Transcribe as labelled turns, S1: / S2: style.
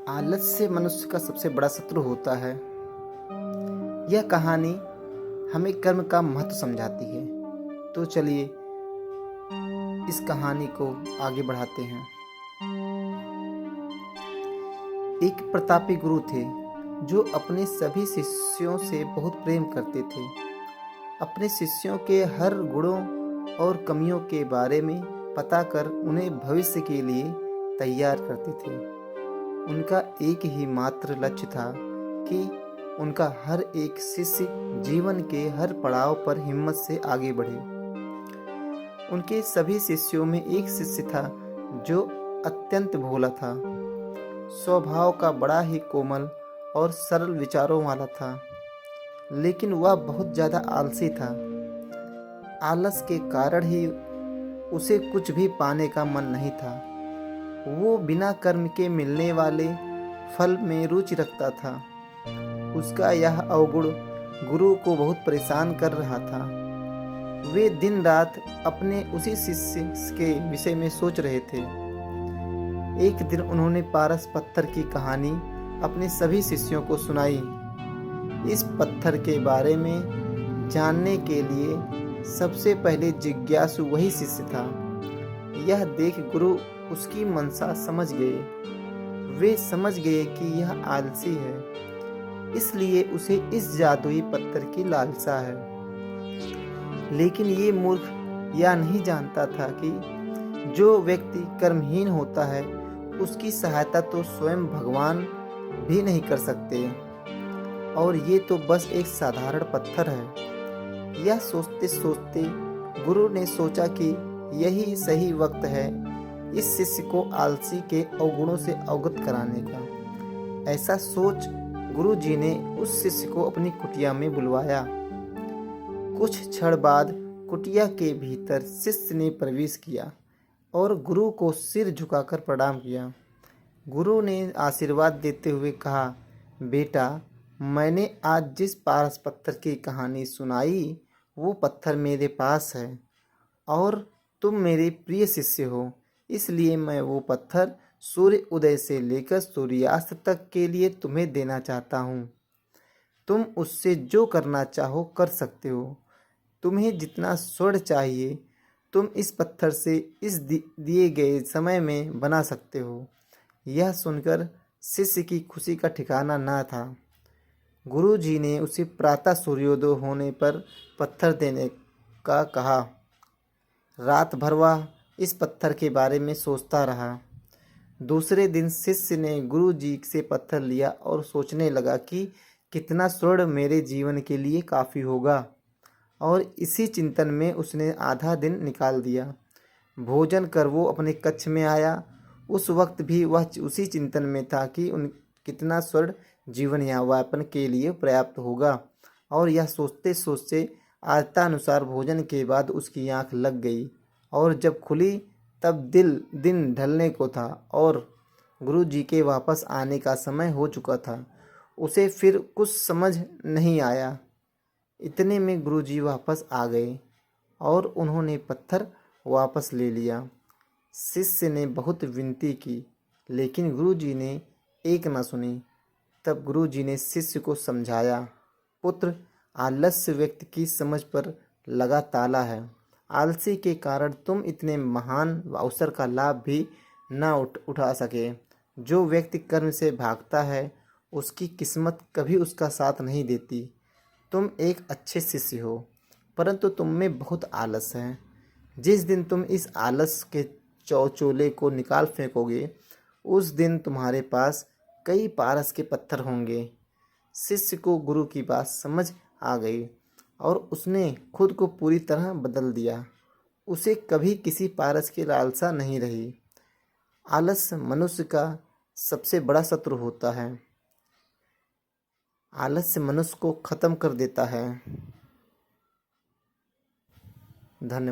S1: आलस से मनुष्य का सबसे बड़ा शत्रु होता है। यह कहानी हमें कर्म का महत्व समझाती है। तो चलिए इस कहानी को आगे बढ़ाते हैं। एक प्रतापी गुरु थे जो अपने सभी शिष्यों से बहुत प्रेम करते थे। अपने शिष्यों के हर गुणों और कमियों के बारे में पता कर उन्हें भविष्य के लिए तैयार करते थे। उनका एक ही मात्र लक्ष्य था कि उनका हर एक शिष्य जीवन के हर पड़ाव पर हिम्मत से आगे बढ़े। उनके सभी शिष्यों में एक शिष्य था जो अत्यंत भोला था, स्वभाव का बड़ा ही कोमल और सरल विचारों वाला था, लेकिन वह बहुत ज़्यादा आलसी था। आलस के कारण ही उसे कुछ भी पाने का मन नहीं था। वो बिना कर्म के मिलने वाले फल में रुचि रखता था। उसका यह अवगुण गुरु को बहुत परेशान कर रहा था। वे दिन रात अपने उसी शिष्य के विषय में सोच रहे थे। एक दिन उन्होंने पारस पत्थर की कहानी अपने सभी शिष्यों को सुनाई। इस पत्थर के बारे में जानने के लिए सबसे पहले जिज्ञासु वही शिष्य था। यह देख गुरु उसकी मंशा समझ गए। वे समझ गए कि यह आलसी है, इसलिए उसे इस जादुई पत्थर की लालसा है। लेकिन ये मूर्ख यह नहीं जानता था कि जो व्यक्ति कर्महीन होता है उसकी सहायता तो स्वयं भगवान भी नहीं कर सकते, और ये तो बस एक साधारण पत्थर है। यह सोचते सोचते गुरु ने सोचा कि यही सही वक्त है इस शिष्य को आलसी के अवगुणों से अवगत कराने का। ऐसा सोच गुरु जी ने उस शिष्य को अपनी कुटिया में बुलवाया। कुछ क्षण बाद कुटिया के भीतर शिष्य ने प्रवेश किया और गुरु को सिर झुकाकर प्रणाम किया। गुरु ने आशीर्वाद देते हुए कहा, बेटा, मैंने आज जिस पारस पत्थर की कहानी सुनाई वो पत्थर मेरे पास है और तुम मेरे प्रिय शिष्य हो, इसलिए मैं वो पत्थर सूर्य उदय से लेकर सूर्यास्त तक के लिए तुम्हें देना चाहता हूँ। तुम उससे जो करना चाहो कर सकते हो। तुम्हें जितना स्वर्ण चाहिए तुम इस पत्थर से इस दिए गए समय में बना सकते हो। यह सुनकर शिष्य की खुशी का ठिकाना न था। गुरु जी ने उसे प्रातः सूर्योदय होने पर पत्थर देने का कहा। रात भर वह इस पत्थर के बारे में सोचता रहा। दूसरे दिन शिष्य ने गुरु जी से पत्थर लिया और सोचने लगा कि कितना स्वर्ण मेरे जीवन के लिए काफ़ी होगा, और इसी चिंतन में उसने आधा दिन निकाल दिया। भोजन कर वो अपने कक्ष में आया। उस वक्त भी वह उसी चिंतन में था कि कितना स्वर्ण जीवन यापन के लिए पर्याप्त होगा, और यह सोचते सोचते आदतानुसार भोजन के बाद उसकी आंख लग गई, और जब खुली तब दिन ढलने को था और गुरु जी के वापस आने का समय हो चुका था। उसे फिर कुछ समझ नहीं आया। इतने में गुरु जी वापस आ गए और उन्होंने पत्थर वापस ले लिया। शिष्य ने बहुत विनती की, लेकिन गुरु जी ने एक न सुनी। तब गुरु जी ने शिष्य को समझाया, पुत्र, आलस्य व्यक्ति की समझ पर लगा ताला है। आलसी के कारण तुम इतने महान अवसर का लाभ भी न उठा सके। जो व्यक्ति कर्म से भागता है उसकी किस्मत कभी उसका साथ नहीं देती। तुम एक अच्छे शिष्य हो, परंतु तुम में बहुत आलस है। जिस दिन तुम इस आलस के चौचोले को निकाल फेंकोगे उस दिन तुम्हारे पास कई पारस के पत्थर होंगे। शिष्य को गुरु की बात समझ आ गई और उसने खुद को पूरी तरह बदल दिया। उसे कभी किसी पारस की लालसा नहीं रही। आलस मनुष्य का सबसे बड़ा शत्रु होता है। आलस्य मनुष्य को खत्म कर देता है। धन्यवाद।